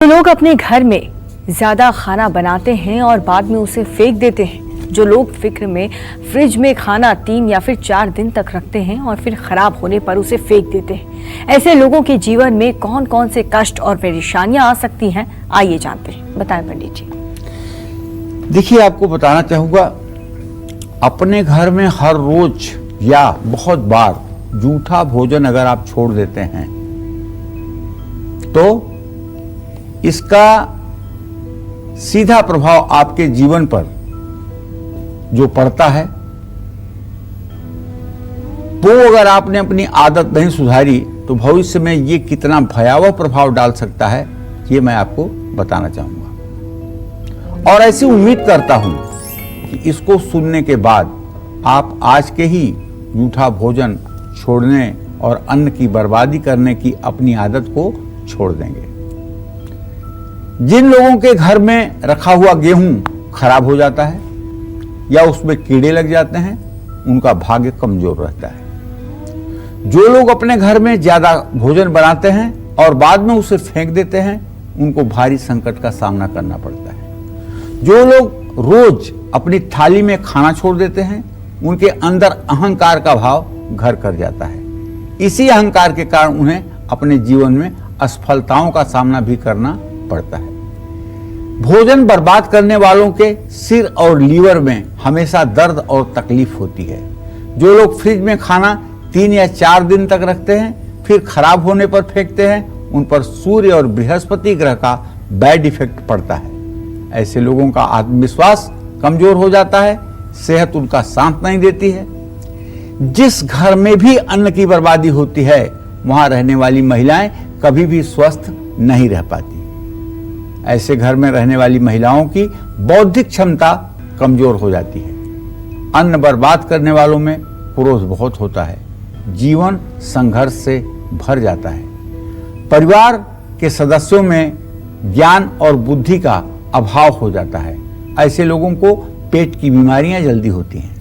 लोग अपने घर में ज्यादा खाना बनाते हैं और बाद में उसे फेंक देते हैं, जो लोग फिक्र में फ्रिज में खाना 3 या फिर 4 दिन तक रखते हैं और फिर खराब होने पर उसे फेंक देते हैं, ऐसे लोगों के जीवन में कौन कौन से कष्ट और परेशानियां आ सकती हैं, आइए जानते हैं। बताएं पंडित जी। देखिए, आपको बताना चाहूँगा, अपने घर में हर रोज या बहुत बार जूठा भोजन अगर आप छोड़ देते हैं तो इसका सीधा प्रभाव आपके जीवन पर जो पड़ता है वो अगर आपने अपनी आदत नहीं सुधारी तो भविष्य में ये कितना भयावह प्रभाव डाल सकता है, ये मैं आपको बताना चाहूंगा। और ऐसी उम्मीद करता हूं कि इसको सुनने के बाद आप आज के ही जूठा भोजन छोड़ने और अन्न की बर्बादी करने की अपनी आदत को छोड़ देंगे। जिन लोगों के घर में रखा हुआ गेहूं खराब हो जाता है या उसमें कीड़े लग जाते हैं, उनका भाग्य कमजोर रहता है। जो लोग अपने घर में ज्यादा भोजन बनाते हैं और बाद में उसे फेंक देते हैं, उनको भारी संकट का सामना करना पड़ता है। जो लोग रोज अपनी थाली में खाना छोड़ देते हैं, उनके अंदर अहंकार का भाव घर कर जाता है। इसी अहंकार के कारण उन्हें अपने जीवन में असफलताओं का सामना भी करना पड़ता है। भोजन बर्बाद करने वालों के सिर और लीवर में हमेशा दर्द और तकलीफ होती है। जो लोग फ्रिज में खाना 3 या 4 दिन तक रखते हैं फिर खराब होने पर फेंकते हैं, उन पर सूर्य और बृहस्पति ग्रह का बैड इफेक्ट पड़ता है। ऐसे लोगों का आत्मविश्वास कमजोर हो जाता है, सेहत उनका साथ नहीं देती है। जिस घर में भी अन्न की बर्बादी होती है, वहां रहने वाली महिलाएं कभी भी स्वस्थ नहीं रह पाती। ऐसे घर में रहने वाली महिलाओं की बौद्धिक क्षमता कमजोर हो जाती है। अन्न बर्बाद करने वालों में क्रोध बहुत होता है। जीवन संघर्ष से भर जाता है। परिवार के सदस्यों में ज्ञान और बुद्धि का अभाव हो जाता है। ऐसे लोगों को पेट की बीमारियां जल्दी होती हैं।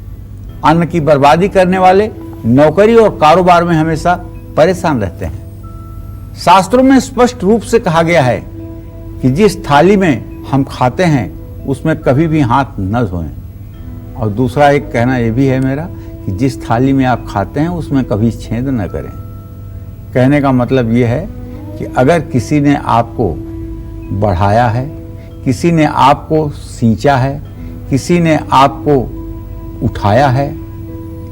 अन्न की बर्बादी करने वाले नौकरी और कारोबार में हमेशा परेशान रहते हैं। शास्त्रों में स्पष्ट रूप से कहा गया है कि जिस थाली में हम खाते हैं उसमें कभी भी हाथ न धोएं। और दूसरा एक कहना यह भी है मेरा कि जिस थाली में आप खाते हैं उसमें कभी छेद न करें। कहने का मतलब यह है कि अगर किसी ने आपको बढ़ाया है, किसी ने आपको सींचा है, किसी ने आपको उठाया है,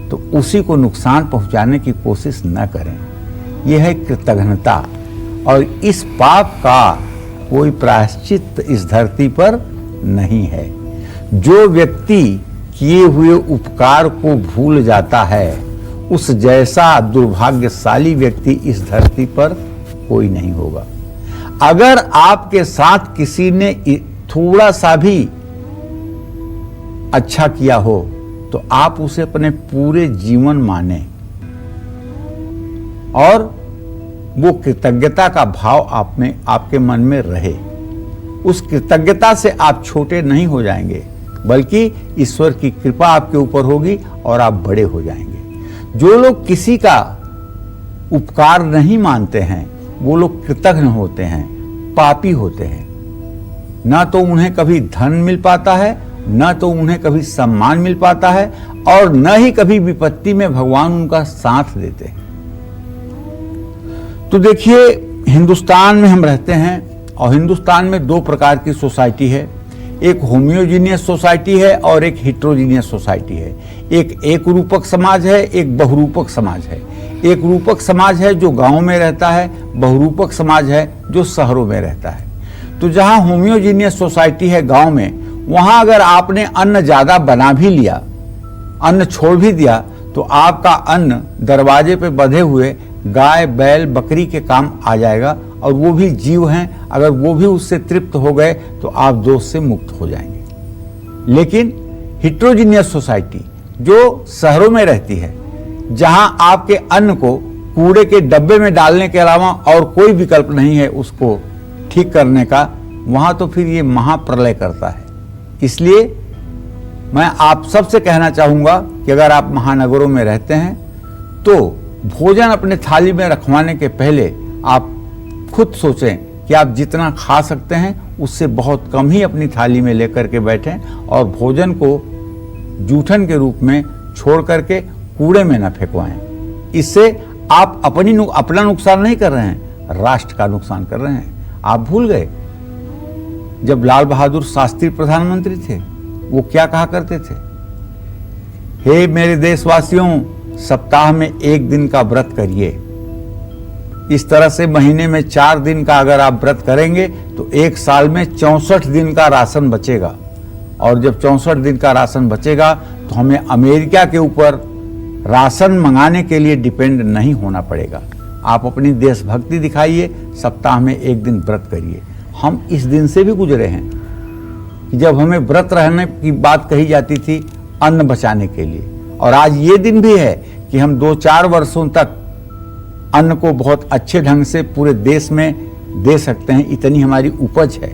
तो उसी को नुकसान पहुंचाने की कोशिश न करें। यह है कृतघ्नता, और इस पाप का कोई प्रायश्चित इस धरती पर नहीं है। जो व्यक्ति किए हुए उपकार को भूल जाता है, उस जैसा दुर्भाग्यशाली व्यक्ति इस धरती पर कोई नहीं होगा। अगर आपके साथ किसी ने थोड़ा सा भी अच्छा किया हो तो आप उसे अपने पूरे जीवन माने और वो कृतज्ञता का भाव आप में, आपके मन में रहे। उस कृतज्ञता से आप छोटे नहीं हो जाएंगे, बल्कि ईश्वर की कृपा आपके ऊपर होगी और आप बड़े हो जाएंगे। जो लोग किसी का उपकार नहीं मानते हैं, वो लोग कृतघ्न होते हैं, पापी होते हैं। ना तो उन्हें कभी धन मिल पाता है, न तो उन्हें कभी सम्मान मिल पाता है, और न ही कभी विपत्ति में भगवान उनका साथ देते हैं। तो देखिए, हिंदुस्तान में हम रहते हैं और हिंदुस्तान में 2 प्रकार की सोसाइटी है। एक होमियोजीनियस सोसाइटी है और एक हिट्रोजीनियस सोसाइटी है। एक रूपक समाज है, एक बहुरूपक समाज है। एक रूपक समाज है जो गांव में रहता है, बहुरूपक समाज है जो शहरों में रहता है। तो जहां होमियोजीनियस सोसाइटी है गांव में, वहां अगर आपने अन्न ज्यादा बना भी लिया, अन्न छोड़ भी दिया, तो आपका अन्न दरवाजे पे बंधे हुए गाय, बैल, बकरी के काम आ जाएगा, और वो भी जीव हैं। अगर वो भी उससे तृप्त हो गए तो आप दोष से मुक्त हो जाएंगे। लेकिन हिट्रोजीनियस सोसाइटी जो शहरों में रहती है, जहां आपके अन्न को कूड़े के डब्बे में डालने के अलावा और कोई विकल्प नहीं है उसको ठीक करने का, वहां तो फिर ये महाप्रलय करता है। इसलिए मैं आप सबसे कहना चाहूंगा कि अगर आप महानगरों में रहते हैं तो भोजन अपने थाली में रखवाने के पहले आप खुद सोचें कि आप जितना खा सकते हैं उससे बहुत कम ही अपनी थाली में लेकर के बैठें और भोजन को जूठन के रूप में छोड़ करके कूड़े में न फेंकवाएं। इससे आप अपना नुकसान नहीं कर रहे हैं, राष्ट्र का नुकसान कर रहे हैं। आप भूल गए जब लाल बहादुर शास्त्री प्रधानमंत्री थे, वो क्या कहा करते थे? हे मेरे देशवासियों, सप्ताह में 1 दिन का व्रत करिए। इस तरह से महीने में 4 दिन का अगर आप व्रत करेंगे तो 1 साल में 64 दिन का राशन बचेगा। और जब 64 दिन का राशन बचेगा तो हमें अमेरिका के ऊपर राशन मंगाने के लिए डिपेंड नहीं होना पड़ेगा। आप अपनी देशभक्ति दिखाइए, सप्ताह में 1 दिन व्रत करिए। हम इस दिन से भी गुजरे हैं कि जब हमें व्रत रहने की बात कही जाती थी अन्न बचाने के लिए, और आज ये दिन भी है कि हम 2-4 वर्षों तक अन्न को बहुत अच्छे ढंग से पूरे देश में दे सकते हैं, इतनी हमारी उपज है।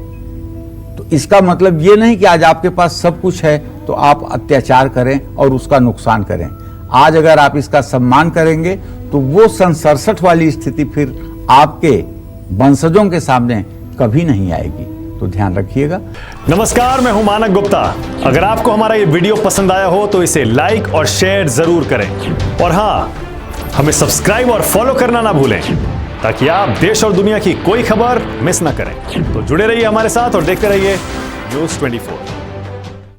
तो इसका मतलब ये नहीं कि आज आपके पास सब कुछ है तो आप अत्याचार करें और उसका नुकसान करें। आज अगर आप इसका सम्मान करेंगे तो वो सन 67 वाली स्थिति फिर आपके वंशजों के सामने कभी नहीं आएगी। तो ध्यान रखिएगा। नमस्कार, मैं हूं मानक गुप्ता। अगर आपको हमारा ये वीडियो पसंद आया हो तो इसे लाइक और शेयर जरूर करें, और हां, हमें सब्सक्राइब और फॉलो करना ना भूलें ताकि आप देश और दुनिया की कोई खबर मिस ना करें। तो जुड़े रहिए हमारे साथ और देखते रहिए न्यूज़ 24।